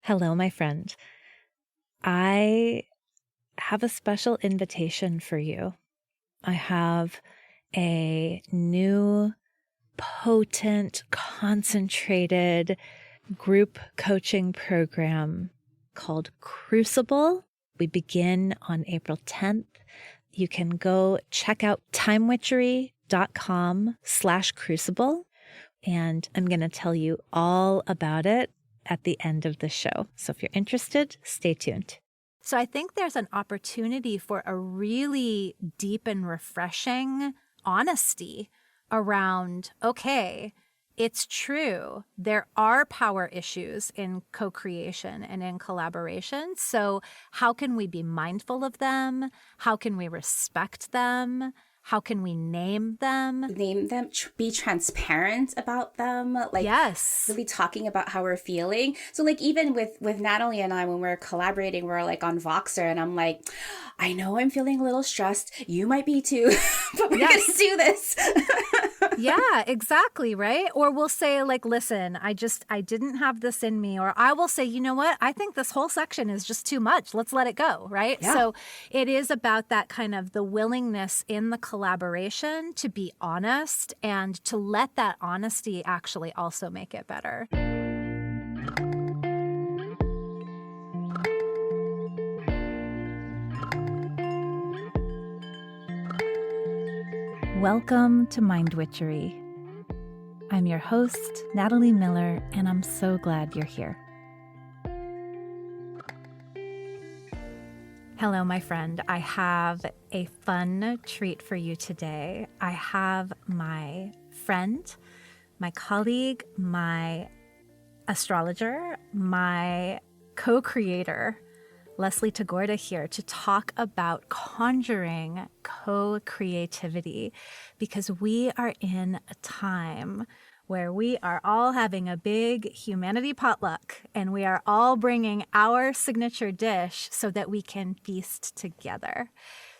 Hello, my friend. I have a special invitation for you. I have a new, potent, concentrated group coaching program called Crucible. We begin on April 10th. You can go check out timewitchery.com/crucible, and I'm going to tell you all about it at the end of the show. So if you're interested, stay tuned. So I think there's an opportunity for a really deep and refreshing honesty around, okay, it's true. There are power issues in co-creation and in collaboration. So how can we be mindful of them? How can we respect them? How can we name them? Be transparent about them. Yes. Really talking about how we're feeling. So even with Natalie and I, when we're collaborating, we're on Voxer and I'm like, I know I'm feeling a little stressed. You might be too, but we're going to do this. Yeah, exactly. Right. Or we'll say listen, I didn't have this in me. Or I will say, you know what? I think this whole section is just too much. Let's let it go. Right. Yeah. So it is about that kind of the willingness in the collaboration to be honest and to let that honesty actually also make it better. Welcome to Mind Witchery. I'm your host, Natalie Miller, and I'm so glad you're here. Hello, my friend. I have a fun treat for you today. I have my friend, my colleague, my astrologer, my co-creator, Leslie Tagorda here to talk about conjuring co-creativity, because we are in a time where we are all having a big humanity potluck and we are all bringing our signature dish so that we can feast together.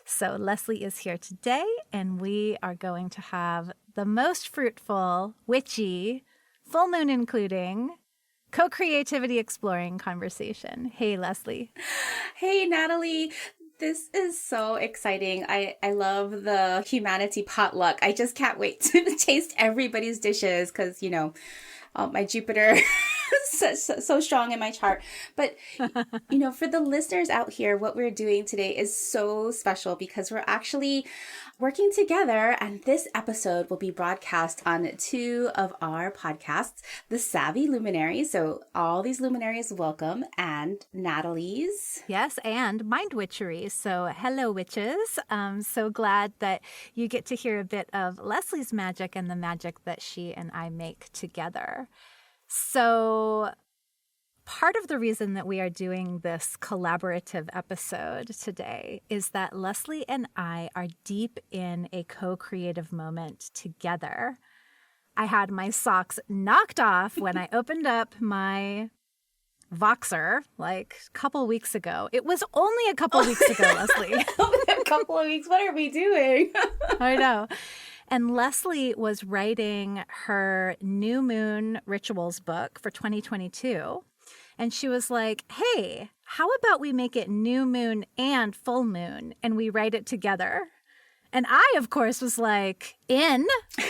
So Leslie is here today and we are going to have the most fruitful, witchy, full moon including, co-creativity exploring conversation. Hey, Leslie. Hey, Natalie. This is so exciting. I love the humanity potluck. I just can't wait to taste everybody's dishes because, my Jupiter is so strong in my chart. But, for the listeners out here, what we're doing today is so special because we're actually working together, and this episode will be broadcast on two of our podcasts, The Savvy Luminaries. So all these luminaries welcome, and Natalie's. Yes, and Mind Witchery. So hello, witches. I'm so glad that you get to hear a bit of Leslie's magic and the magic that she and I make together. So part of the reason that we are doing this collaborative episode today is that Leslie and I are deep in a co-creative moment together. I had my socks knocked off when I opened up my Voxer a couple weeks ago. It was only a couple weeks ago, Leslie. A couple of weeks. What are we doing? I know. And Leslie was writing her new moon rituals book for 2022. And she was like, hey, how about we make it new moon and full moon and we write it together? And I, of course, was like,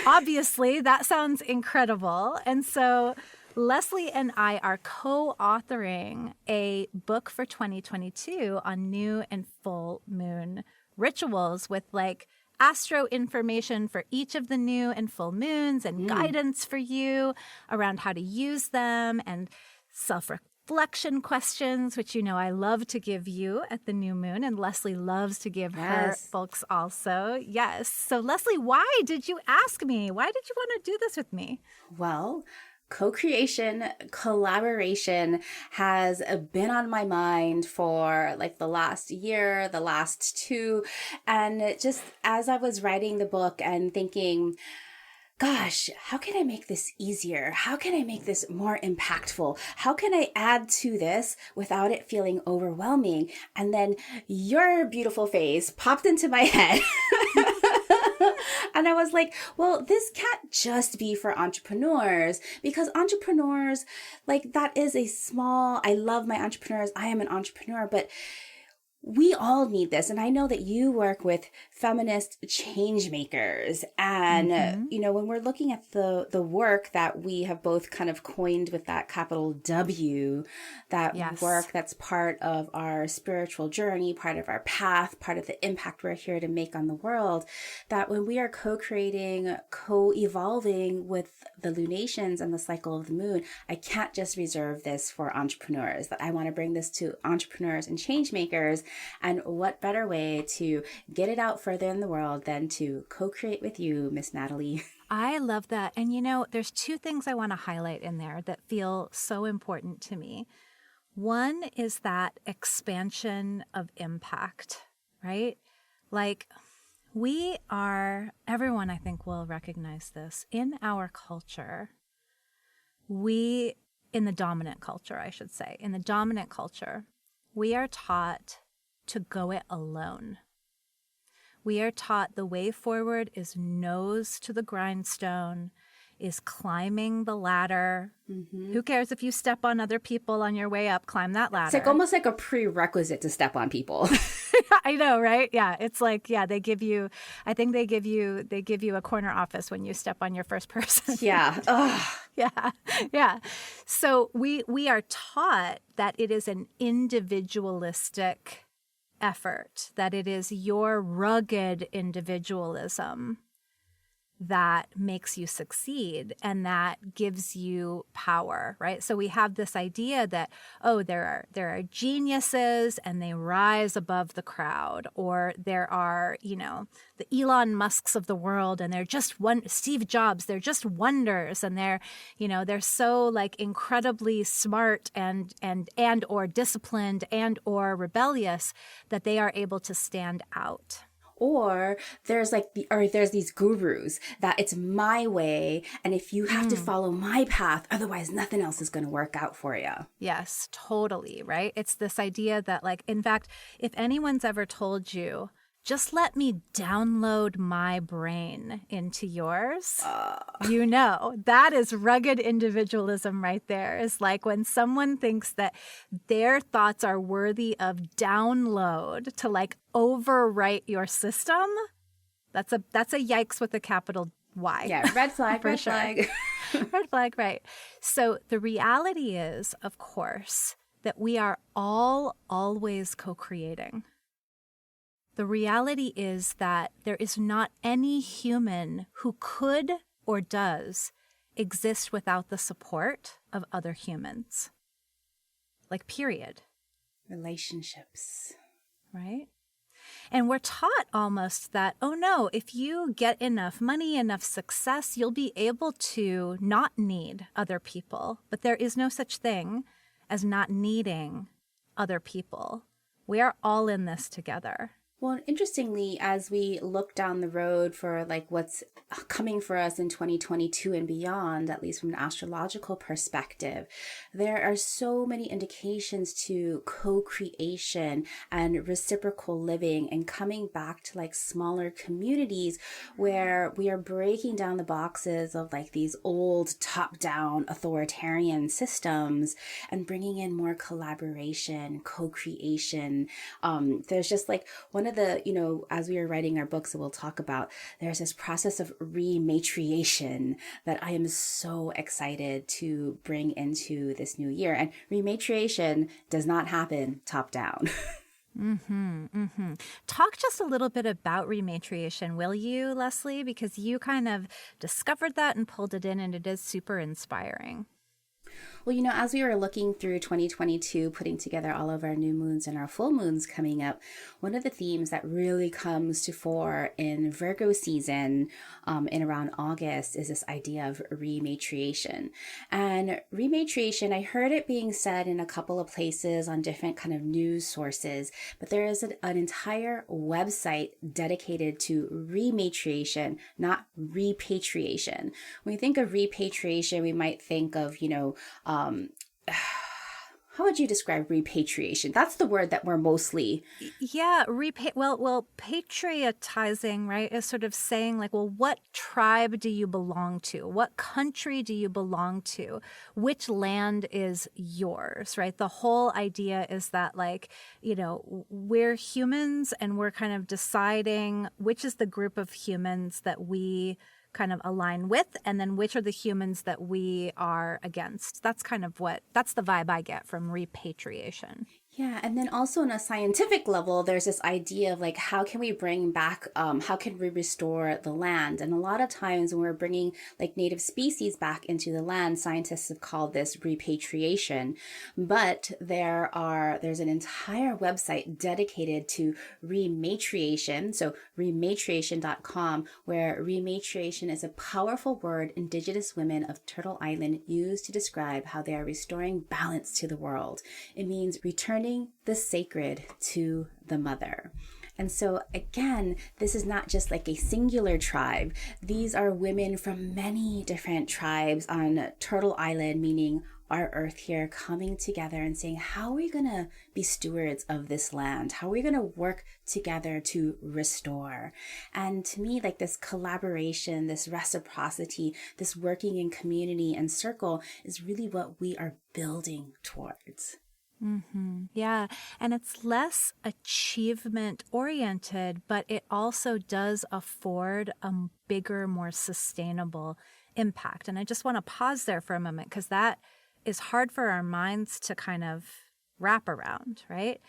obviously, that sounds incredible. And so Leslie and I are co-authoring a book for 2022 on new and full moon rituals with astro information for each of the new and full moons and guidance for you around how to use them and self-reflection questions, which I love to give you at the new moon, and Leslie loves to give her folks also. Yes. So Leslie, why did you ask me? Why did you want to do this with me? Well, co-creation, collaboration has been on my mind for the last year, the last two. And just as I was writing the book and thinking, gosh, how can I make this easier? How can I make this more impactful? How can I add to this without it feeling overwhelming? And then your beautiful face popped into my head. And I was like, well, this can't just be for entrepreneurs, because entrepreneurs, like, that is a small, I love my entrepreneurs. I am an entrepreneur, but we all need this. And I know that you work with feminist change makers. And, when we're looking at the work that we have both kind of coined with that capital W, that Yes. work that's part of our spiritual journey, part of our path, part of the impact we're here to make on the world, that when we are co-creating, co-evolving with the lunations and the cycle of the moon, I can't just reserve this for entrepreneurs, that I want to bring this to entrepreneurs and change makers. And what better way to get it out further in the world than to co-create with you, Miss Natalie? I love that. And there's two things I want to highlight in there that feel so important to me. One is that expansion of impact, right? Like everyone I think will recognize this in our culture. In the dominant culture, I should say, in the dominant culture, we are taught to go it alone. We are taught the way forward is nose to the grindstone, is climbing the ladder. Who cares if you step on other people on your way up, climb that ladder. It's like almost like a prerequisite to step on people. I know, right? Yeah. It's like, they give you a corner office when you step on your first person. Yeah. Ugh. Yeah. Yeah. So we are taught that it is an individualistic effort, that it is your rugged individualism that makes you succeed and that gives you power, right? So we have this idea that, there are geniuses and they rise above the crowd, or there are, the Elon Musks of the world and they're just Steve Jobs, they're just wonders, and they're so like incredibly smart and or disciplined and or rebellious that they are able to stand out. Or there's these gurus that it's my way, and if you have to follow my path, otherwise nothing else is going to work out for you. Yes, totally, right? It's this idea that, like, in fact, if anyone's ever told you, just let me download my brain into yours, that is rugged individualism right there. It's like when someone thinks that their thoughts are worthy of download to like overwrite your system, that's a yikes with a capital Y. Yeah, red flag, red flag. Red flag, right. So the reality is, of course, that we are all always co-creating. The reality is that there is not any human who could or does exist without the support of other humans. Like, period. Relationships. Right? And we're taught almost that, if you get enough money, enough success, you'll be able to not need other people. But there is no such thing as not needing other people. We are all in this together. Well, interestingly, as we look down the road for like what's coming for us in 2022 and beyond, at least from an astrological perspective, there are so many indications to co-creation and reciprocal living and coming back to like smaller communities where we are breaking down the boxes of like these old top-down authoritarian systems and bringing in more collaboration, co-creation. There's just like one of the, as we are writing our books that we'll talk about, there's this process of rematriation that I am so excited to bring into this new year. And rematriation does not happen top down. Talk just a little bit about rematriation, will you, Leslie? Because you kind of discovered that and pulled it in, and it is super inspiring. Well, as we were looking through 2022, putting together all of our new moons and our full moons coming up, one of the themes that really comes to fore in Virgo season in around August is this idea of rematriation. And rematriation, I heard it being said in a couple of places on different kind of news sources, but there is an entire website dedicated to rematriation, not repatriation. When we think of repatriation, we might think of, how how would you describe repatriation? That's the word that we're mostly. Yeah, patriotizing, right, is sort of saying like, well, what tribe do you belong to? What country do you belong to? Which land is yours, right? The whole idea is that like, we're humans and we're kind of deciding which is the group of humans that we kind of align with, and then which are the humans that we are against. That's the vibe I get from repatriation. Yeah, and then also on a scientific level, there's this idea of like, how can we bring back, how can we restore the land? And a lot of times when we're bringing like native species back into the land, scientists have called this repatriation. But there's an entire website dedicated to rematriation. So rematriation.com, where rematriation is a powerful word Indigenous women of Turtle Island use to describe how they are restoring balance to the world. It means returning the sacred to the mother. And so again, this is not just like a singular tribe. These are women from many different tribes on Turtle Island, meaning our earth here, coming together and saying, how are we going to be stewards of this land? How are we going to work together to restore? And to me, like this collaboration, this reciprocity, this working in community and circle is really what we are building towards. Mm-hmm. Yeah. And it's less achievement oriented, but it also does afford a bigger, more sustainable impact. And I just want to pause there for a moment because that is hard for our minds to kind of wrap around, right?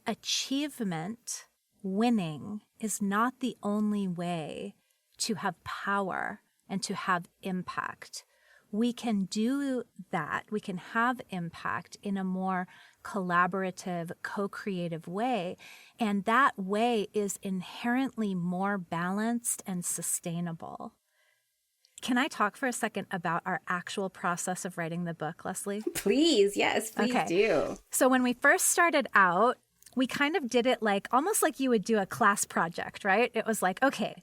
Achievement, winning, is not the only way to have power and to have impact. We can do that. We can have impact in a more collaborative, co-creative way. And that way is inherently more balanced and sustainable. Can I talk for a second about our actual process of writing the book, Leslie? Please, yes, please do. So when we first started out, we kind of did it like almost like you would do a class project, right? It was like, okay,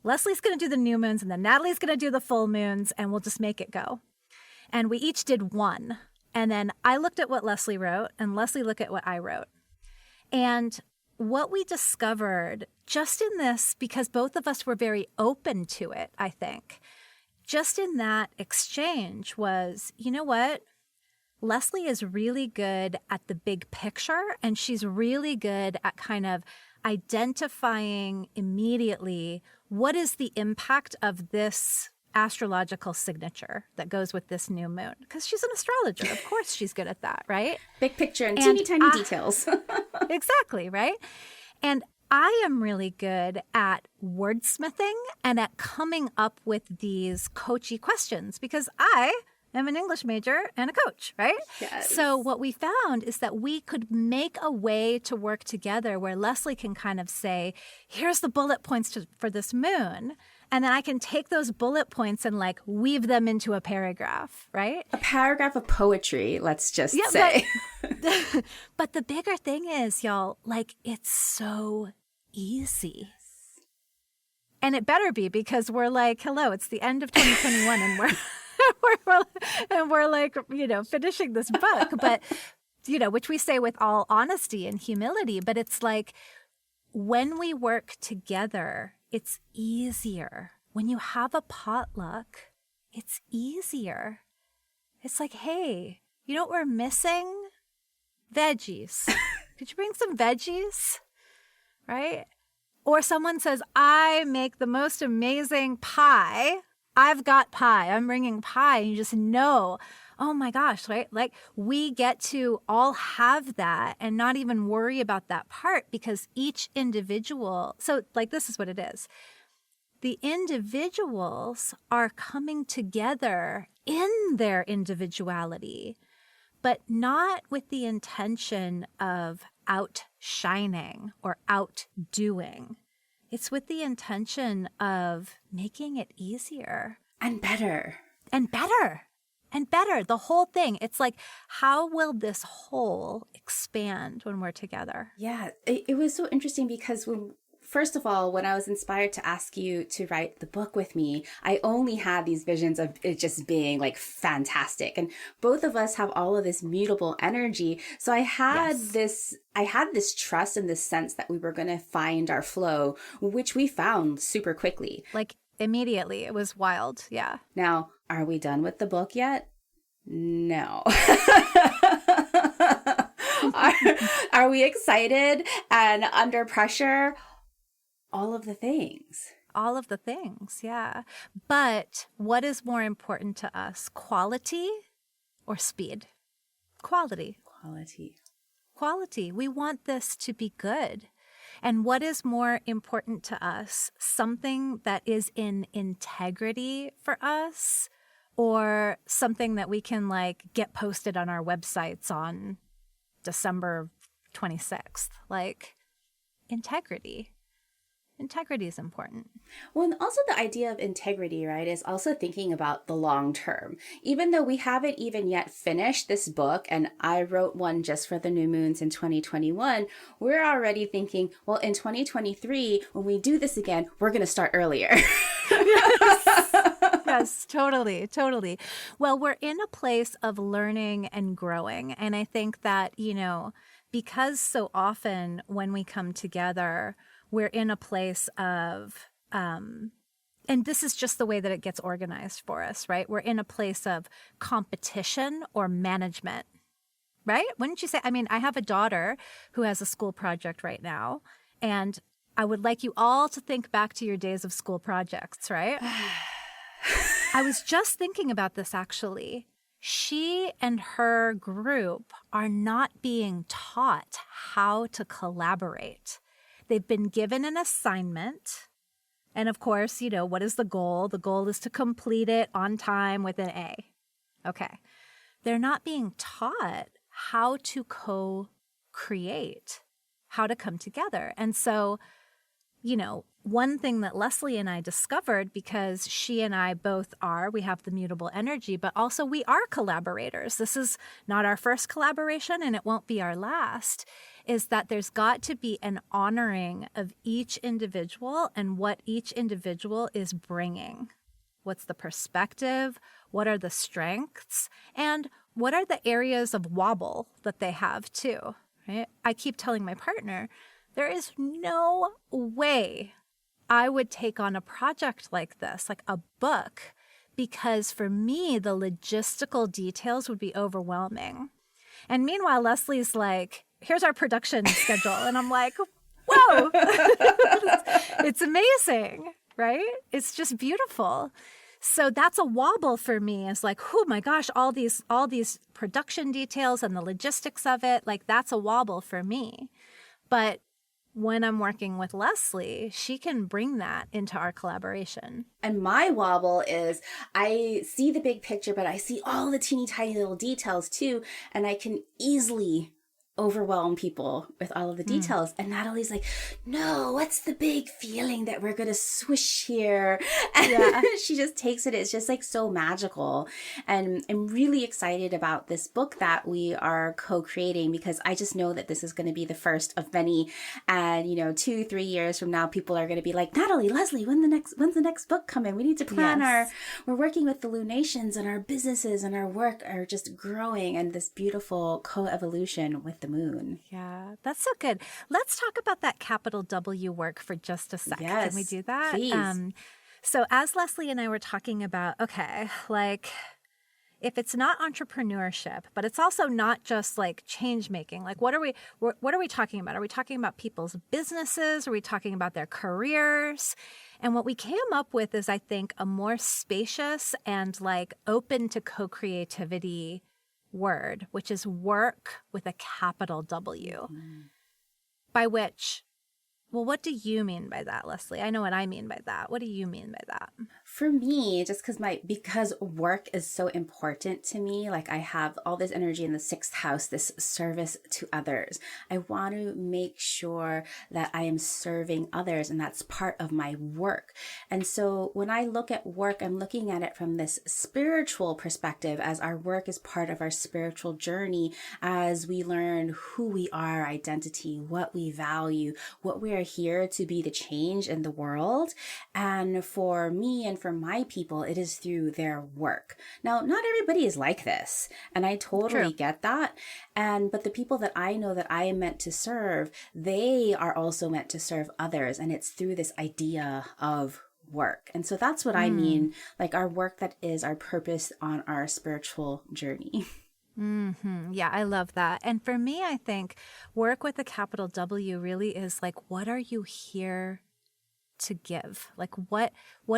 Leslie's going to do the new moons and then Natalie's going to do the full moons and we'll just make it go. And we each did one. And then I looked at what Leslie wrote and Leslie looked at what I wrote. And what we discovered just in this, because both of us were very open to it, I think, just in that exchange was, you know what? Leslie is really good at the big picture and she's really good at kind of identifying immediately what is the impact of this astrological signature that goes with this new moon. Because she's an astrologer. Of course she's good at that, right? Big picture and teeny tiny details. Exactly, right? And I am really good at wordsmithing and at coming up with these coachy questions because I am an English major and a coach, right? Yes. So what we found is that we could make a way to work together where Leslie can kind of say, here's the bullet points for this moon. And then I can take those bullet points and like weave them into a paragraph, right? A paragraph of poetry, let's just say. But the bigger thing is, y'all, like it's so easy. And it better be because we're like, hello, it's the end of 2021 and we're like, finishing this book, but, which we say with all honesty and humility, but it's like when we work together, it's easier. When you have a potluck, it's easier. It's like, hey, you know what we're missing? Veggies. Could you bring some veggies? Right? Or someone says, I make the most amazing pie. I've got pie. I'm bringing pie. And you just know, oh my gosh, right? Like we get to all have that and not even worry about that part because each individual, so like this is what it is. The individuals are coming together in their individuality, but not with the intention of outshining or outdoing. It's with the intention of making it easier. And better. And better. And better. The whole thing. It's like, how will this whole expand when we're together? Yeah. It was so interesting because first of all, when I was inspired to ask you to write the book with me, I only had these visions of it just being like fantastic. And both of us have all of this mutable energy. So I had this trust and this sense that we were going to find our flow, which we found super quickly. Like immediately. It was wild. Yeah. Now, are we done with the book yet? No. Are we excited and under pressure? All of the things. All of the things, yeah. But what is more important to us, quality or speed? Quality. Quality. We want this to be good. And what is more important to us, something that is in integrity for us, or something that we can like get posted on our websites on December 26th? Like, integrity. Integrity is important. Well, and also the idea of integrity, right, is also thinking about the long term. Even though we haven't even yet finished this book, and I wrote one just for the new moons in 2021, we're already thinking, well, in 2023, when we do this again, we're going to start earlier. Yes, totally. Well, we're in a place of learning and growing. And I think that, you know, because so often when we come together, we're in a place of, and this is just the way that it gets organized for us, right? We're in a place of competition or management, right? Wouldn't you say? I mean, I have a daughter who has a school project right now, and I would like you all to think back to your days of school projects, right? I was just thinking about this actually. She and her group are not being taught how to collaborate. They've been given an assignment. And of course, you know, what is the goal? The goal is to complete it on time with an A. Okay. They're not being taught how to co-create, how to come together. And so, you know, one thing that Leslie and I discovered, because she and I both we have the mutable energy, but also we are collaborators. This is not our first collaboration and it won't be our last, is that there's got to be an honoring of each individual and what each individual is bringing. What's the perspective? What are the strengths? And what are the areas of wobble that they have too? Right? I keep telling my partner, there is no way I would take on a project like this, like a book, because for me, the logistical details would be overwhelming. And meanwhile, Leslie's like, here's our production schedule. And I'm like, whoa, it's amazing, right? It's just beautiful. So that's a wobble for me. It's like, oh my gosh, all these production details and the logistics of it, like that's a wobble for me. But when I'm working with Leslie, she can bring that into our collaboration. And my wobble is I see the big picture, but I see all the teeny tiny little details too. And I can easily overwhelm people with all of the details. And Natalie's like, no, what's the big feeling that we're going to swish here? And she just takes it. It's just like so magical. And I'm really excited about this book that we are co-creating, because I just know that this is going to be the first of many. And, you know, 2-3 years from now, people are going to be like, Natalie, Leslie, when's the next book coming? We need to plan we're working with the lunations, and our businesses and our work are just growing, and this beautiful co-evolution with the moon. Yeah, that's so good. Let's talk about that capital W work for just a sec. Yes, can we do that? Please. So as Leslie and I were talking about, okay, like if it's not entrepreneurship, but it's also not just like change making, like what are we talking about? Are we talking about people's businesses? Are we talking about their careers? And what we came up with is, I think, a more spacious and like open to co-creativity word, which is work with a capital W. By which, well, what do you mean by that, Leslie? I know what I mean by that. What do you mean by that? For me, just because work is so important to me, like I have all this energy in the 6th house, this service to others. I want to make sure that I am serving others, and that's part of my work. And so when I look at work, I'm looking at it from this spiritual perspective, as our work is part of our spiritual journey, as we learn who we are, identity, what we value, what we are are here to be the change in the world. And for me and for my people, it is through their work. Now, not everybody is like this, and I totally True. get that. But the people that I know that I am meant to serve, they are also meant to serve others. And it's through this idea of work. And so that's what I mean, like our work that is our purpose on our spiritual journey. Yeah, I love that. And for me, I think work with a capital W really is like, what are you here to give? Like what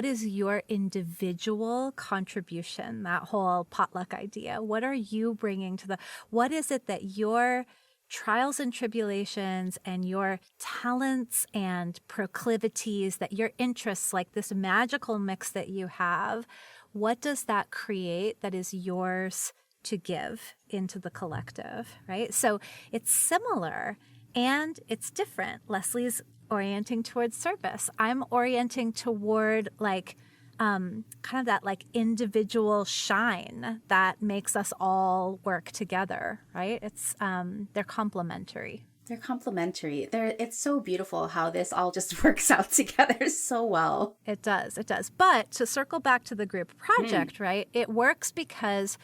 is your individual contribution? That whole potluck idea. What are you bringing to what is it that your trials and tribulations and your talents and proclivities, that your interests, like this magical mix that you have, what does that create that is yours to give into the collective, right? So it's similar and it's different. Leslie's orienting towards service. I'm orienting toward like kind of that like individual shine that makes us all work together, right? It's they're complementary. They're complementary. It's so beautiful how this all just works out together so well. It does. It does. But to circle back to the group project, right? It works because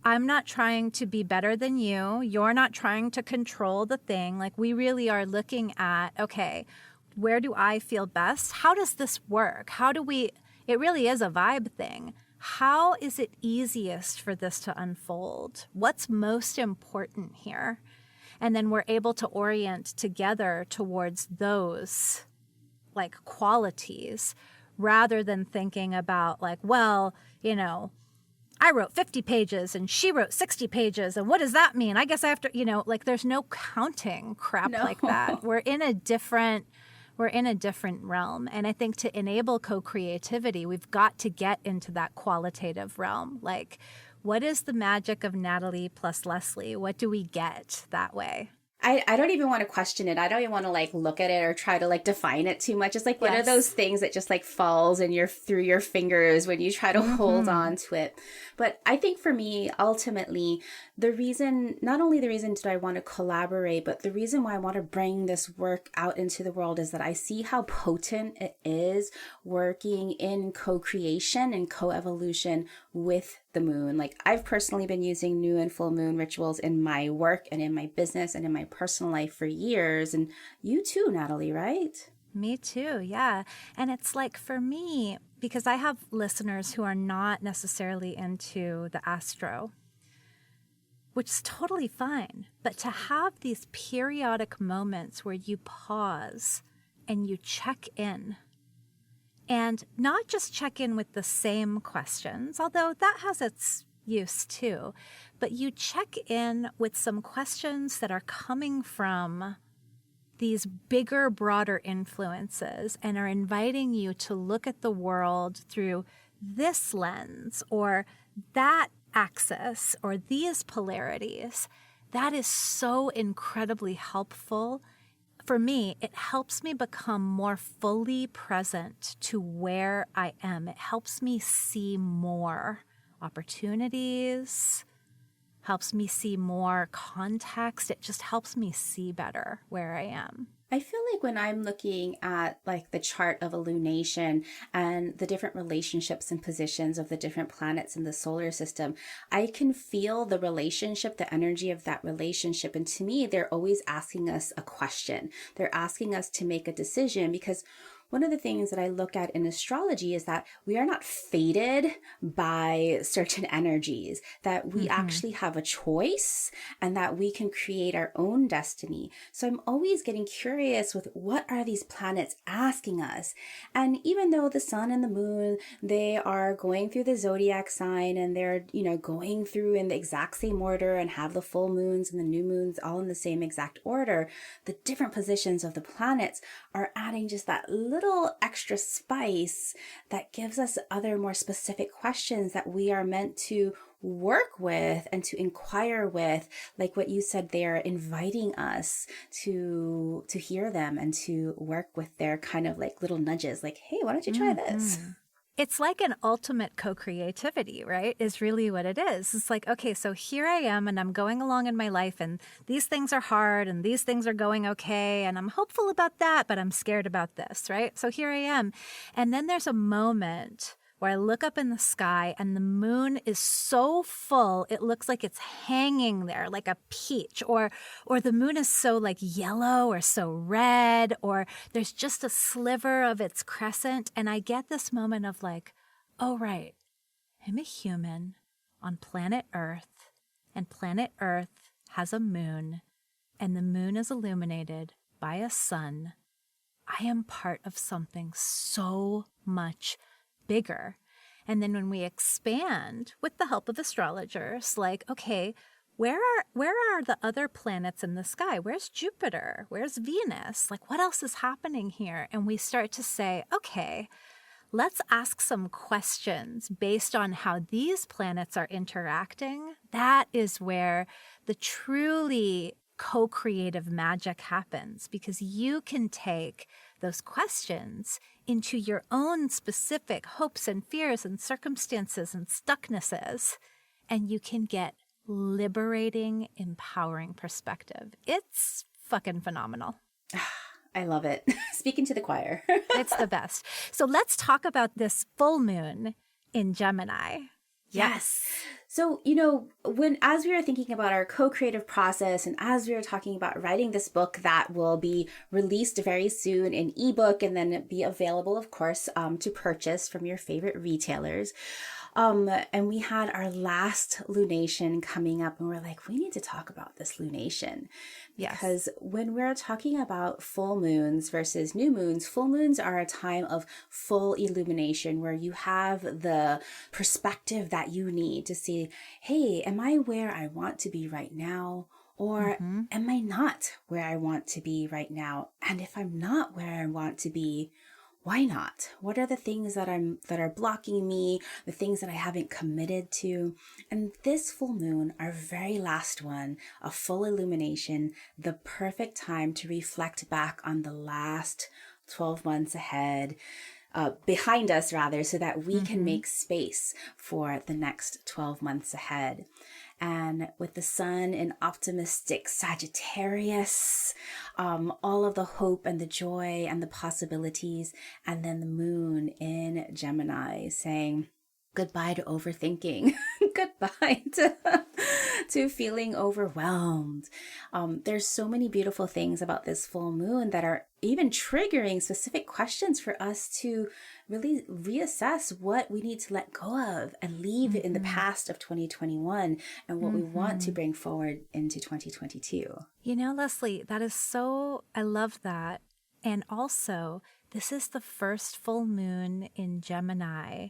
I'm not trying to be better than you. You're not trying to control the thing. Like we really are looking at, okay, where do I feel best? How does this work? How do we, it really is a vibe thing. How is it easiest for this to unfold? What's most important here? And then we're able to orient together towards those like qualities rather than thinking about like, well, I wrote 50 pages and she wrote 60 pages. And what does that mean? I guess I have to, like there's no counting crap like that. We're in a different realm. And I think to enable co-creativity, we've got to get into that qualitative realm. Like, what is the magic of Natalie plus Leslie? What do we get that way? I don't even want to question it. I don't even want to like look at it or try to like define it too much. It's like one of those things that just like falls in through your fingers when you try to hold on to it. But I think for me, ultimately, not only the reason do I want to collaborate, but the reason why I want to bring this work out into the world is that I see how potent it is working in co-creation and co-evolution with the moon. Like I've personally been using new and full moon rituals in my work and in my business and in my personal life for years. And you too, Natalie, right? Me too, yeah. And it's like for me, because I have listeners who are not necessarily into the astro, which is totally fine. But to have these periodic moments where you pause and you check in, and not just check in with the same questions, although that has its use too, but you check in with some questions that are coming from these bigger, broader influences and are inviting you to look at the world through this lens or that axis or these polarities. That is so incredibly helpful. For me, it helps me become more fully present to where I am. It helps me see more opportunities, helps me see more context. It just helps me see better where I am. I feel like when I'm looking at like the chart of illumination and the different relationships and positions of the different planets in the solar system, I can feel the relationship, the energy of that relationship. And to me, they're always asking us a question. They're asking us to make a decision because one of the things that I look at in astrology is that we are not fated by certain energies, that we actually have a choice and that we can create our own destiny. So I'm always getting curious with what are these planets asking us? And even though the sun and the moon, they are going through the zodiac sign and they're, going through in the exact same order and have the full moons and the new moons all in the same exact order, the different positions of the planets are adding just that little extra spice that gives us other more specific questions that we are meant to work with and to inquire with, like what you said, they're inviting us to hear them and to work with their kind of like little nudges, like, hey, why don't you try this? It's like an ultimate co-creativity, right? Is really what it is. It's like, okay, so here I am and I'm going along in my life and these things are hard and these things are going okay and I'm hopeful about that, but I'm scared about this, right? So here I am. And then there's a moment where I look up in the sky and the moon is so full, it looks like it's hanging there like a peach, or the moon is so like yellow or so red, or there's just a sliver of its crescent. And I get this moment of like, oh, right, I'm a human on planet Earth, and planet Earth has a moon, and the moon is illuminated by a sun. I am part of something so much bigger. And then when we expand with the help of astrologers, like, okay, where are the other planets in the sky? Where's Jupiter? Where's Venus? Like, what else is happening here? And we start to say, okay, let's ask some questions based on how these planets are interacting. That is where the truly co-creative magic happens, because you can take those questions into your own specific hopes and fears and circumstances and stucknesses, and you can get liberating, empowering perspective. It's fucking phenomenal. I love it. Speaking to the choir. It's the best. So let's talk about this full moon in Gemini. Yes. So, as we were thinking about our co-creative process and as we were talking about writing this book that will be released very soon in ebook and then be available, of course, to purchase from your favorite retailers. And we had our last lunation coming up and we're like, we need to talk about this lunation. Because when we're talking about full moons versus new moons, full moons are a time of full illumination where you have the perspective that you need to see, hey, am I where I want to be right now? Or am I not where I want to be right now? And if I'm not where I want to be, why not? What are the things that are blocking me, the things that I haven't committed to? And this full moon, our very last one, a full illumination, the perfect time to reflect back on the last 12 months ahead, behind us rather, so that we can make space for the next 12 months ahead. And with the sun in optimistic Sagittarius, all of the hope and the joy and the possibilities, and then the moon in Gemini saying goodbye to overthinking, goodbye to feeling overwhelmed. There's so many beautiful things about this full moon that are even triggering specific questions for us to really reassess what we need to let go of and leave in the past of 2021 and what we want to bring forward into 2022. Leslie, that is so, I love that. And also, this is the first full moon in Gemini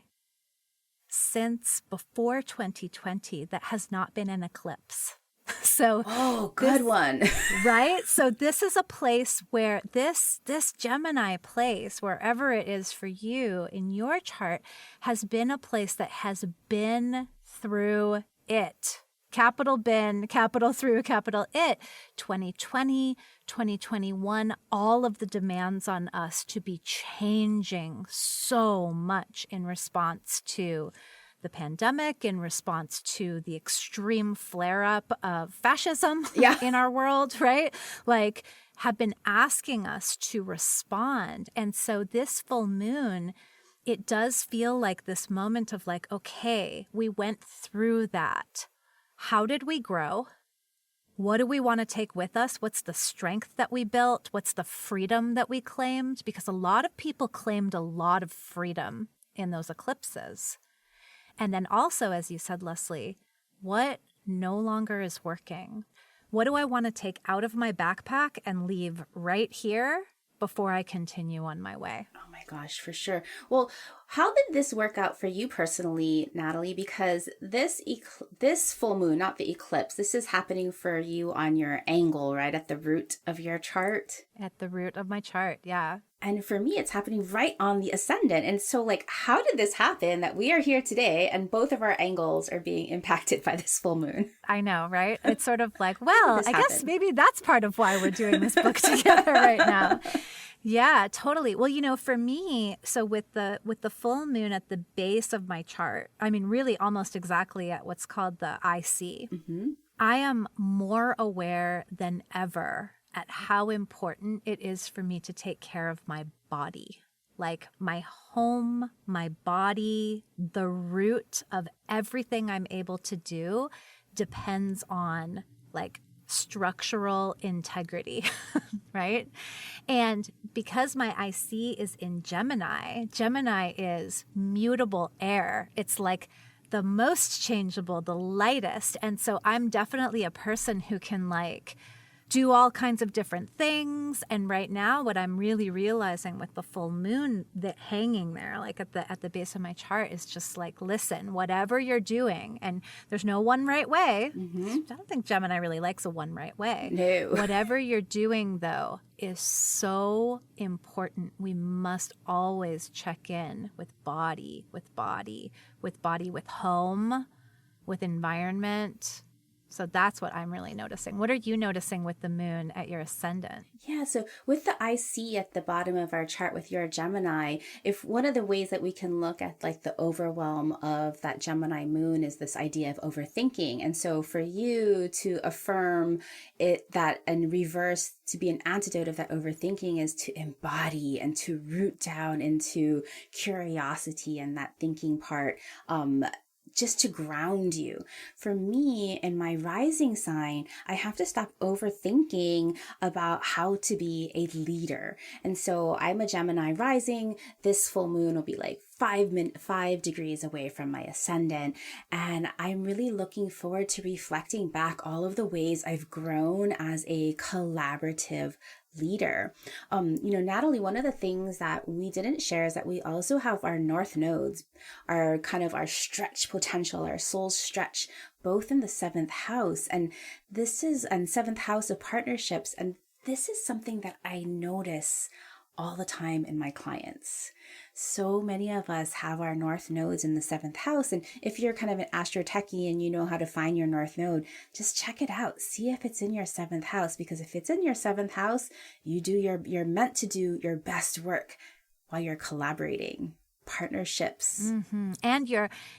since before 2020 that has not been an eclipse. So, good one. Right? So this is a place where this Gemini place, wherever it is for you in your chart, has been a place that has been through it. Capital been, capital through, capital it. 2020, 2021, all of the demands on us to be changing so much in response to the pandemic, in response to the extreme flare-up of fascism in our world, right? Like, have been asking us to respond. And so this full moon, it does feel like this moment of like, okay, we went through that. How did we grow? What do we want to take with us? What's the strength that we built? What's the freedom that we claimed? Because a lot of people claimed a lot of freedom in those eclipses. And then also, as you said, Leslie, what no longer is working? What do I want to take out of my backpack and leave right here before I continue on my way? Oh my gosh, for sure. Well, how did this work out for you personally, Natalie? Because this full moon, not the eclipse, this is happening for you on your angle, right? At the root of your chart. At the root of my chart, yeah. And for me, it's happening right on the ascendant. And so, like, how did this happen that we are here today and both of our angles are being impacted by this full moon? I know, right? It's sort of like, well, I guess maybe that's part of why we're doing this book together right now. Yeah, totally. Well, for me, so with the full moon at the base of my chart, I mean, really almost exactly at what's called the IC, I am more aware than ever at how important it is for me to take care of my body. Like my home, my body, the root of everything I'm able to do depends on like structural integrity, right? And because my IC is in Gemini, Gemini is mutable air. It's like the most changeable, the lightest. And so I'm definitely a person who can like do all kinds of different things. And right now, what I'm really realizing with the full moon that hanging there, like at the base of my chart, is just like, listen, whatever you're doing, and there's no one right way. I don't think Gemini really likes a one right way. No. Whatever you're doing, though, is so important. We must always check in with body, with home, with environment. So that's what I'm really noticing. What are you noticing with the moon at your ascendant? Yeah, so with the IC at the bottom of our chart with your Gemini, if one of the ways that we can look at like the overwhelm of that Gemini moon is this idea of overthinking. And so for you to affirm it, that and reverse to be an antidote of that overthinking is to embody and to root down into curiosity and that thinking part, just to ground you. For me, in my rising sign, I have to stop overthinking about how to be a leader. And so I'm a Gemini rising. This full moon will be like 5 degrees away from my ascendant. And I'm really looking forward to reflecting back all of the ways I've grown as a collaborative leader. Natalie, one of the things that we didn't share is that we also have our north nodes, our kind of our stretch potential, our soul stretch, both in the 7th house. And this is and 7th house of partnerships. And this is something that I notice all the time in my clients. So many of us have our north nodes in the 7th house. And if you're kind of an astro techie and you know how to find your north node, just check it out. See if it's in your 7th house, because if it's in your 7th house, you're meant to do your best work while you're collaborating. Partnerships. And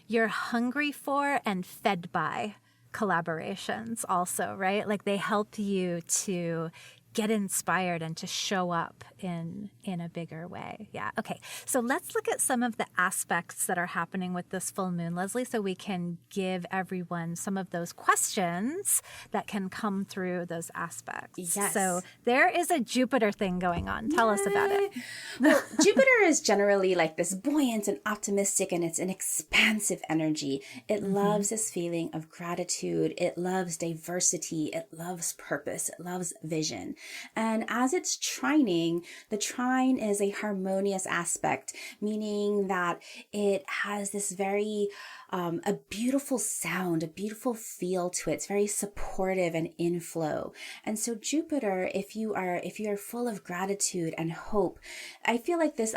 you're hungry for and fed by collaborations also, right? Like they help you to get inspired and to show up in a bigger way. Yeah. Okay. So let's look at some of the aspects that are happening with this full moon, Leslie, so we can give everyone some of those questions that can come through those aspects. Yes. So there is a Jupiter thing going on. Tell us about it. Well, Jupiter is generally like this buoyant and optimistic, and it's an expansive energy. It loves this feeling of gratitude. It loves diversity. It loves purpose. It loves vision. And as it's trining, the trine is a harmonious aspect, meaning that it has this very, a beautiful sound, a beautiful feel to it. It's very supportive and inflow. And so Jupiter, if you are full of gratitude and hope, I feel like this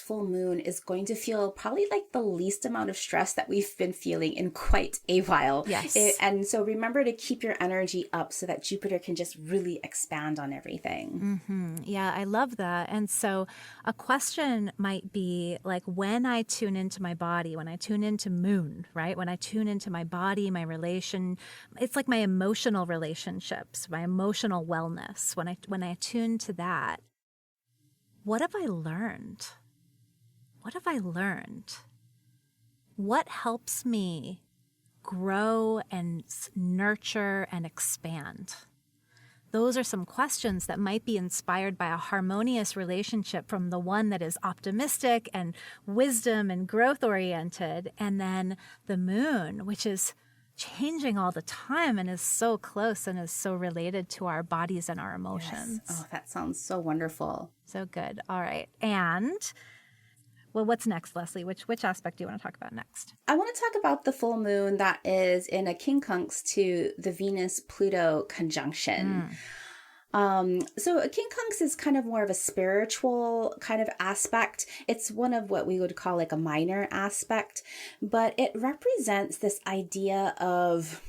full moon is going to feel probably like the least amount of stress that we've been feeling in quite a while. Yes. And so remember to keep your energy up so that Jupiter can just really expand on everything. Yeah, I love that. And so a question might be like, when I tune into my body, when I tune into moon, right? When I tune into my body, my relation, it's like my emotional relationships, my emotional wellness. When I tune to that, what have I learned? What have I learned? What helps me grow and nurture and expand? Those are some questions that might be inspired by a harmonious relationship from the one that is optimistic and wisdom and growth oriented. And then the moon, which is changing all the time and is so close and is so related to our bodies and our emotions. Yes. Oh, that sounds so wonderful. So good. All right. And well, what's next, Leslie? Which aspect do you want to talk about next? I want to talk about the full moon that is in a quincunx to the Venus-Pluto conjunction. So a quincunx is kind of more of a spiritual kind of aspect. It's one of what we would call like a minor aspect, but it represents this idea of,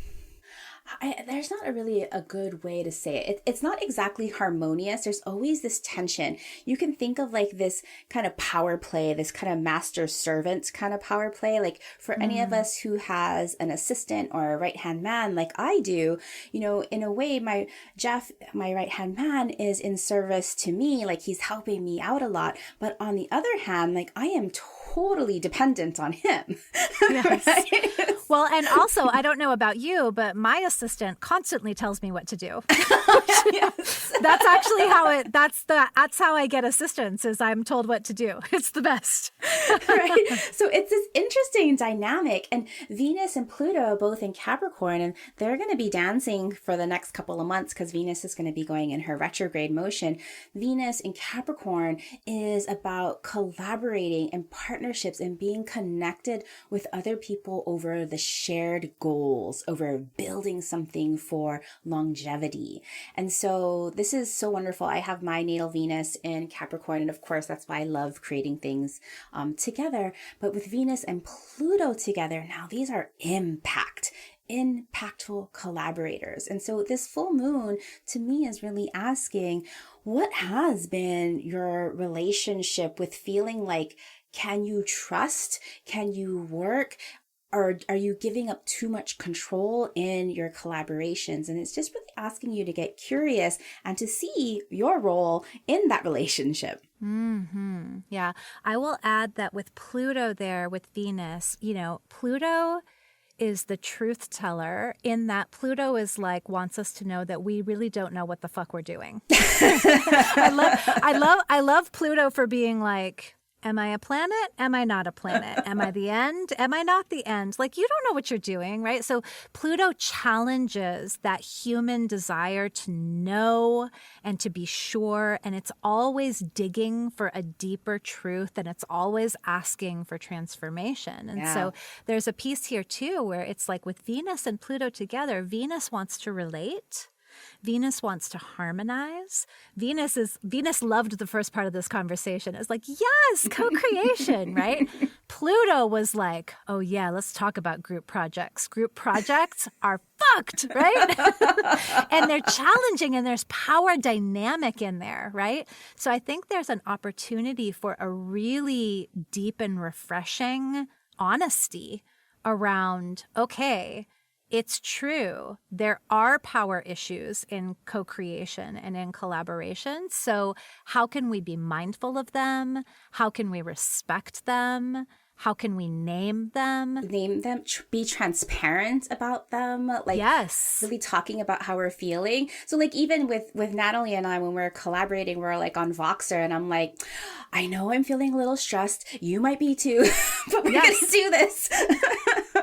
There's not really a good way to say it. It's not exactly harmonious. There's always this tension. You can think of like this kind of power play, this kind of master servant kind of power play. Like for any of us who has an assistant or a right-hand man, like I do, in a way, my right-hand man is in service to me. Like he's helping me out a lot. But on the other hand, like I am totally dependent on him. Yes. Right? Well, and also, I don't know about you, but my assistant constantly tells me what to do. Yes. That's actually that's how I get assistance, is I'm told what to do. It's the best. Right. So it's this interesting dynamic, and Venus and Pluto are both in Capricorn, and they're going to be dancing for the next couple of months because Venus is going to be going in her retrograde motion. Venus in Capricorn is about collaborating and partnerships and being connected with other people over the shared goals, over building something for longevity. And so this is so wonderful. I have my natal Venus in Capricorn, and of course, that's why I love creating things together. But with Venus and Pluto together, now these are impactful collaborators. And so this full moon to me is really asking, what has been your relationship with feeling like, can you trust? Can you work? Or are you giving up too much control in your collaborations? And it's just really asking you to get curious and to see your role in that relationship. Mm-hmm. Yeah. I will add that with Pluto there, with Venus, Pluto is the truth teller, in that Pluto is like, wants us to know that we really don't know what the fuck we're doing. I love Pluto for being like, am I a planet? Am I not a planet? Am I the end? Am I not the end? Like, you don't know what you're doing, right? So Pluto challenges that human desire to know and to be sure. And it's always digging for a deeper truth, and it's always asking for transformation. And so there's a piece here too, where it's like with Venus and Pluto together, Venus wants to relate. Venus wants to harmonize. Venus loved the first part of this conversation. It's like, yes, co-creation, right? Pluto was like, oh yeah, let's talk about group projects. Group projects are fucked, right? And they're challenging, and there's power dynamic in there, right? So I think there's an opportunity for a really deep and refreshing honesty around, okay, it's true. There are power issues in co-creation and in collaboration. So how can we be mindful of them? How can we respect them? How can we name them? Be transparent about them. Like, yes, really talking about how we're feeling. So like even with Natalie and I, when we're collaborating, we're like on Voxer, and I'm like, I know I'm feeling a little stressed. You might be too, but we're going to do this.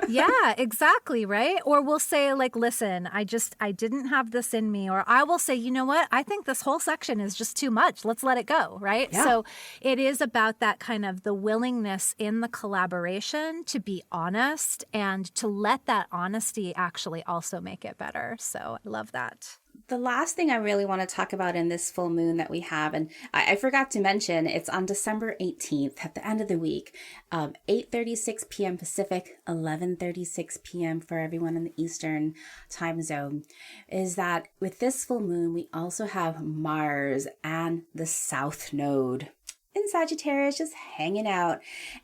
Yeah, exactly. Right. Or we'll say like, listen, I didn't have this in me. Or I will say, you know what? I think this whole section is just too much. Let's let it go. Right. Yeah. So it is about that kind of the willingness in the collaboration to be honest and to let that honesty actually also make it better. So I love that. The last thing I really want to talk about in this full moon that we have, and I forgot to mention, it's on December 18th at the end of the week, 8:36 p.m. Pacific, 11:36 p.m. for everyone in the Eastern time zone, is that with this full moon, we also have Mars and the South Node in Sagittarius just hanging out.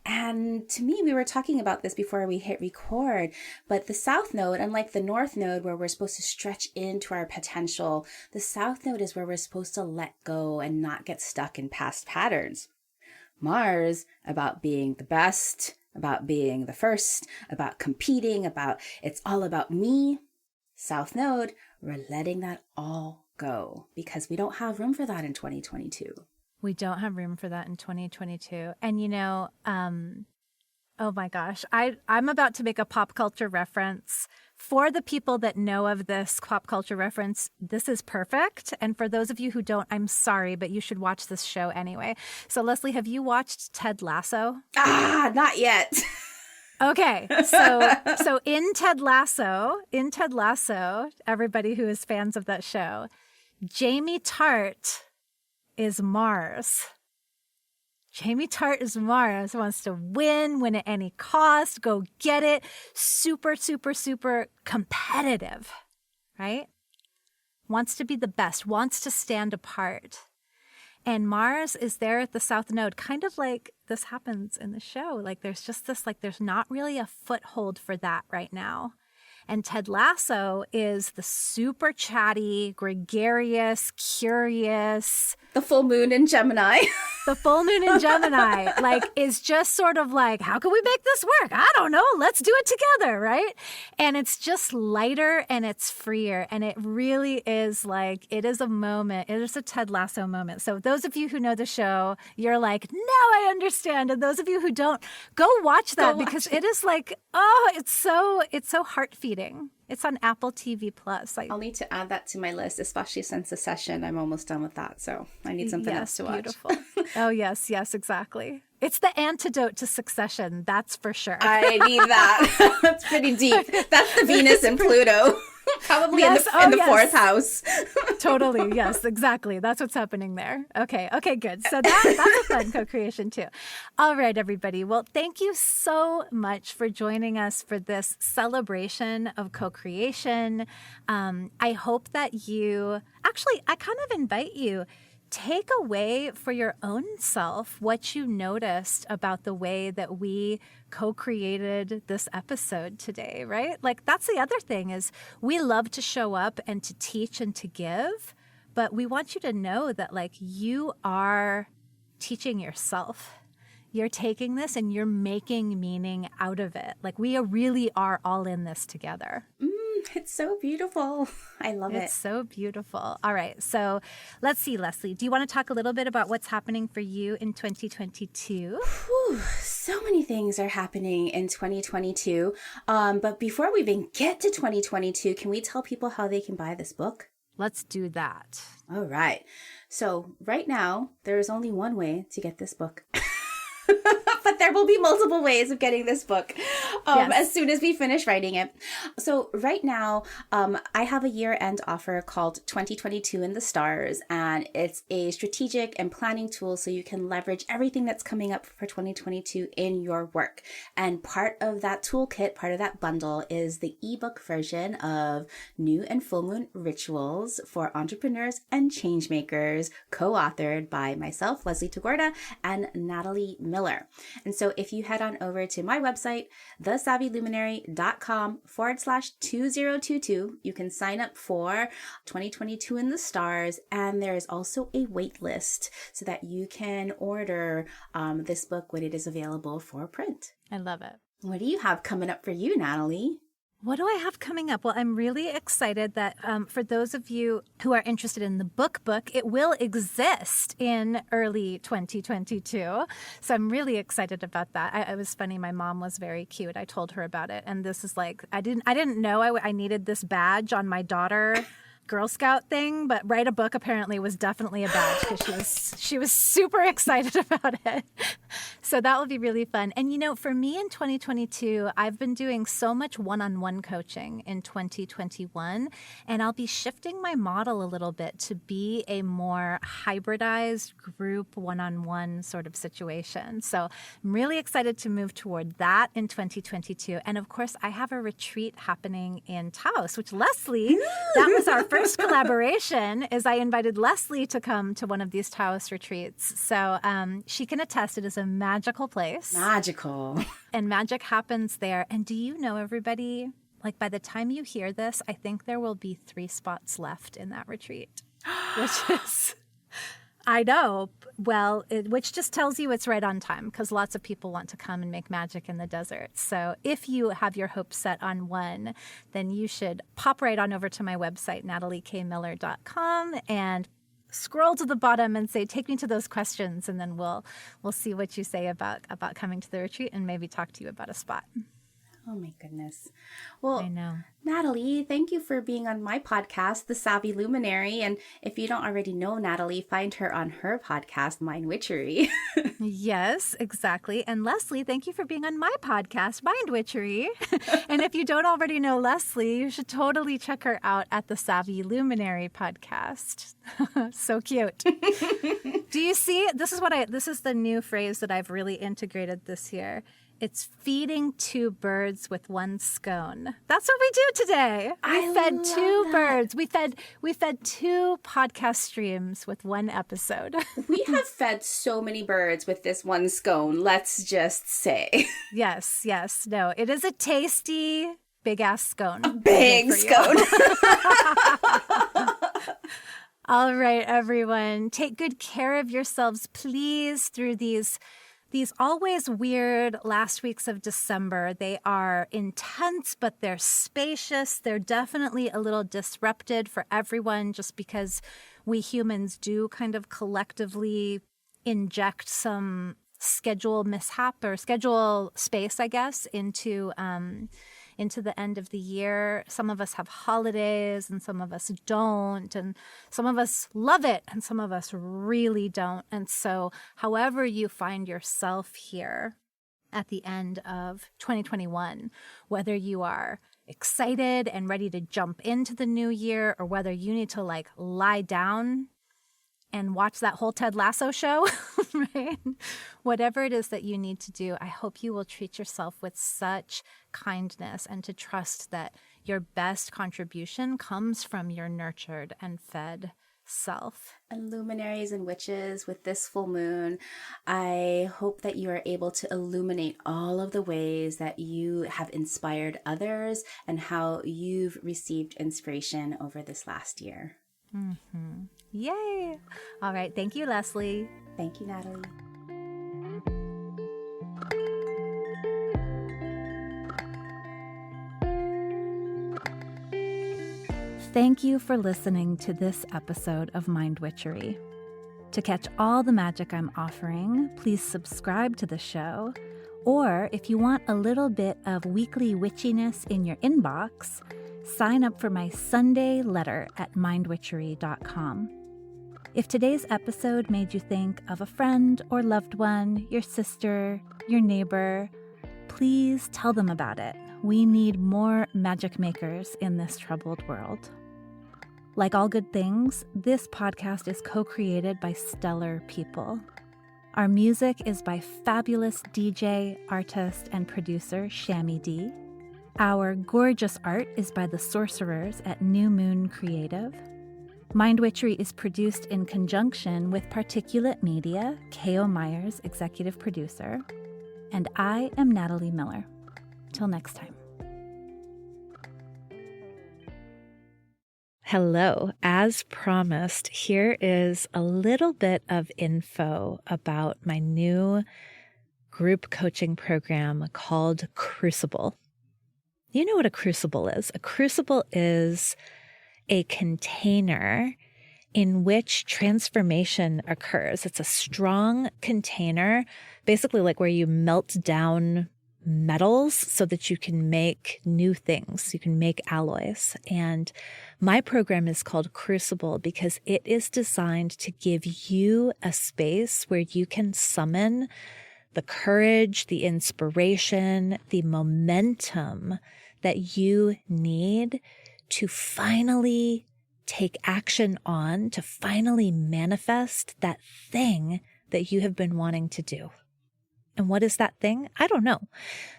And to me, we were talking about this before we hit record, but the South Node, unlike the North Node where we're supposed to stretch into our potential, the South Node is where we're supposed to let go and not get stuck in past patterns. Mars, about being the best, about being the first, about competing, it's all about me. South Node, we're letting that all go because we don't have room for that in 2022. We don't have room for that in 2022. And, oh my gosh, I'm about to make a pop culture reference. For the people that know of this pop culture reference, this is perfect. And for those of you who don't, I'm sorry, but you should watch this show anyway. So Leslie, have you watched Ted Lasso? Not yet. Okay, so in Ted Lasso, everybody who is fans of that show, Jamie Tart is Mars. Jamie Tart is Mars, wants to win at any cost, go get it. Super, super, super competitive. right? Wants to be the best, wants to stand apart. And Mars is there at the South Node, kind of like this happens in the show. Like there's just this, like there's not really a foothold for that right now. And Ted Lasso is the super chatty, gregarious, curious. The full moon in Gemini. The full moon in Gemini, like, is just sort of like, how can we make this work? I don't know. Let's do it together, right? And it's just lighter and it's freer. And it really is like, it is a moment. It is a Ted Lasso moment. So those of you who know the show, you're like, now I understand. And those of you who don't, go watch that because it is like, oh, it's so heart feeding. It's on Apple TV Plus. I'll need to add that to my list, especially since the session. I'm almost done with that, so I need something else to watch. Beautiful. Oh, yes, exactly. It's the antidote to Succession, that's for sure. I need that. That's pretty deep. That's the Venus and Pluto. Probably in the fourth house. Totally. Yes, exactly. That's what's happening there. Okay, good. So that's a fun co-creation too. All right, everybody. Well, thank you so much for joining us for this celebration of co-creation. I hope that I kind of invite you, take away for your own self what you noticed about the way that we co-created this episode today, right? Like that's the other thing is we love to show up and to teach and to give, but we want you to know that like you are teaching yourself. You're taking this and you're making meaning out of it. Like we really are all in this together. It's so beautiful. I love it. It's so beautiful. All right. So let's see, Leslie, do you want to talk a little bit about what's happening for you in 2022? Whew, so many things are happening in 2022. But before we even get to 2022, can we tell people how they can buy this book? Let's do that. All right. So right now, there is only one way to get this book. But there will be multiple ways of getting this book as soon as we finish writing it. So right now, I have a year-end offer called 2022 in the Stars, and it's a strategic and planning tool so you can leverage everything that's coming up for 2022 in your work. And part of that toolkit, part of that bundle is the ebook version of New and Full Moon Rituals for Entrepreneurs and Changemakers, co-authored by myself, Leslie Tagorda, and Natalie Miller. And so if you head on over to my website, thesavvyluminary.com/2022, you can sign up for 2022 in the Stars. And there is also a wait list so that you can order this book when it is available for print. I love it. What do you have coming up for you, Natalie? What do I have coming up? Well, I'm really excited that for those of you who are interested in the book, it will exist in early 2022. So I'm really excited about that. It was funny. My mom was very cute. I told her about it. And this is like, I didn't know I needed this badge on my daughter Girl Scout thing, but write a book apparently was definitely a badge because she was super excited about it. So that will be really fun. And you know, for me in 2022, I've been doing so much one-on-one coaching in 2021, and I'll be shifting my model a little bit to be a more hybridized group one-on-one sort of situation. So I'm really excited to move toward that in 2022. And of course, I have a retreat happening in Taos, which Leslie, that was our first collaboration, is I invited Leslie to come to one of these Taos retreats. So she can attest it is a magical place. Magical. And magic happens there. And do you know, everybody, like by the time you hear this, I think there will be 3 spots left in that retreat, which is... I know. Well, which just tells you it's right on time because lots of people want to come and make magic in the desert. So if you have your hopes set on one, then you should pop right on over to my website, nataliekmiller.com, and scroll to the bottom and say, take me to those questions. And then we'll see what you say about coming to the retreat and maybe talk to you about a spot. Oh my goodness. Well, I know. Natalie, thank you for being on my podcast, The Savvy Luminary. And if you don't already know Natalie, find her on her podcast, Mind Witchery. Yes, exactly. And Leslie, thank you for being on my podcast, Mind Witchery. And if you don't already know Leslie, you should totally check her out at the Savvy Luminary podcast. So cute. Do you see? This is the new phrase that I've really integrated this year. It's feeding two birds with one scone. That's what we do today. We fed two birds. We fed two podcast streams with one episode. We have fed so many birds with this one scone, let's just say. Yes. No, it is a tasty, big-ass scone. A big scone. All right, everyone. Take good care of yourselves, please, through these always weird last weeks of December. They are intense, but they're spacious. They're definitely a little disrupted for everyone just because we humans do kind of collectively inject some schedule mishap or schedule space, I guess, into the end of the year. Some of us have holidays and some of us don't, and some of us love it and some of us really don't. And so however you find yourself here at the end of 2021, whether you are excited and ready to jump into the new year or whether you need to like lie down and watch that whole Ted Lasso show, right? Whatever it is that you need to do, I hope you will treat yourself with such kindness and to trust that your best contribution comes from your nurtured and fed self. And luminaries and witches, with this full moon, I hope that you are able to illuminate all of the ways that you have inspired others and how you've received inspiration over this last year. Mm-hmm. Yay! All right. Thank you, Leslie. Thank you, Natalie. Thank you for listening to this episode of Mind Witchery. To catch all the magic I'm offering, please subscribe to the show. Or if you want a little bit of weekly witchiness in your inbox, sign up for my Sunday letter at mindwitchery.com. If today's episode made you think of a friend or loved one, your sister, your neighbor, please tell them about it. We need more magic makers in this troubled world. Like all good things, this podcast is co-created by stellar people. Our music is by fabulous DJ, artist, and producer Shammy D. Our gorgeous art is by the sorcerers at New Moon Creative. Mind Witchery is produced in conjunction with Particulate Media, K.O. Myers, executive producer. And I am Natalie Miller. Till next time. Hello. As promised, here is a little bit of info about my new group coaching program called Crucible. You know what a crucible is. A crucible is a container in which transformation occurs. It's a strong container, basically like where you melt down metals so that you can make new things. You can make alloys. And my program is called Crucible because it is designed to give you a space where you can summon the courage, the inspiration, the momentum that you need to finally take action on, to finally manifest that thing that you have been wanting to do. And what is that thing? I don't know.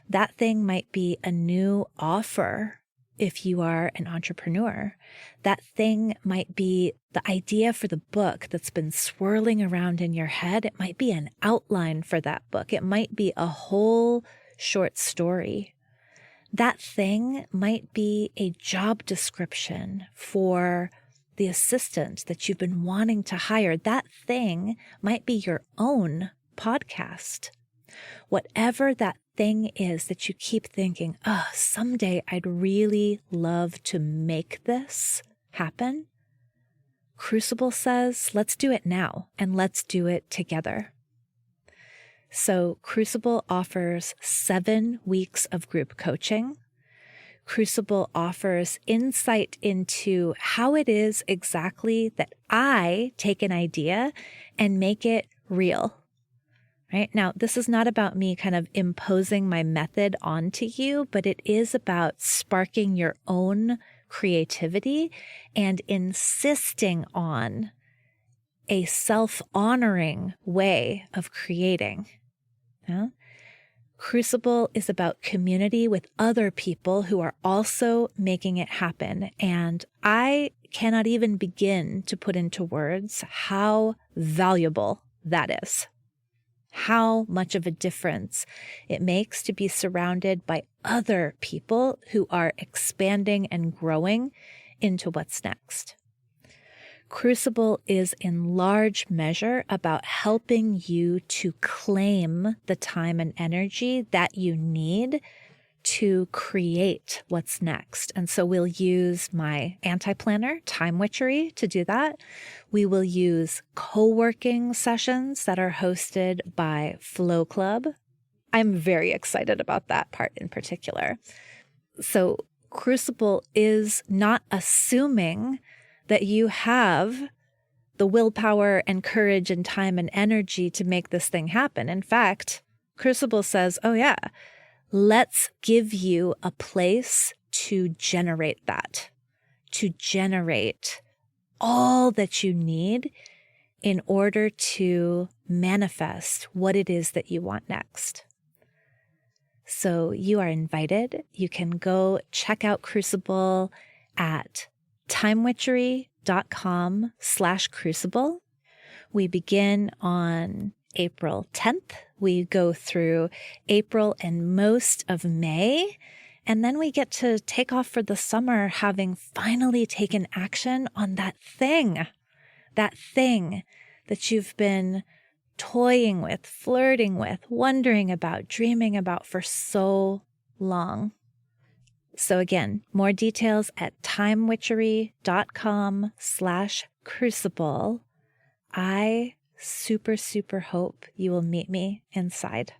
That thing might be a new offer if you are an entrepreneur. That thing might be the idea for the book that's been swirling around in your head. It might be an outline for that book. It might be a whole short story. That thing might be a job description for the assistant that you've been wanting to hire. That thing might be your own podcast. Whatever that thing is that you keep thinking, someday I'd really love to make this happen. Crucible says, let's do it now and let's do it together. So Crucible offers 7 weeks of group coaching. Crucible offers insight into how it is exactly that I take an idea and make it real. Right? Now, this is not about me kind of imposing my method onto you, but it is about sparking your own creativity and insisting on a self-honoring way of creating. Yeah? Crucible is about community with other people who are also making it happen. And I cannot even begin to put into words how valuable that is. How much of a difference it makes to be surrounded by other people who are expanding and growing into what's next. Crucible is in large measure about helping you to claim the time and energy that you need to create what's next. And so we'll use my anti-planner, Time Witchery, to do that. We will use co-working sessions that are hosted by Flow Club. I'm very excited about that part in particular. So Crucible is not assuming that you have the willpower and courage and time and energy to make this thing happen. In fact, Crucible says, oh yeah, let's give you a place to generate that, to generate all that you need in order to manifest what it is that you want next. So you are invited. You can go check out Crucible at timewitchery.com/crucible. We begin on April 10th. We go through April and most of May. And then we get to take off for the summer, having finally taken action on that thing that you've been toying with, flirting with, wondering about, dreaming about for so long. So again, more details at timewitchery.com/crucible. I super hope you will meet me inside.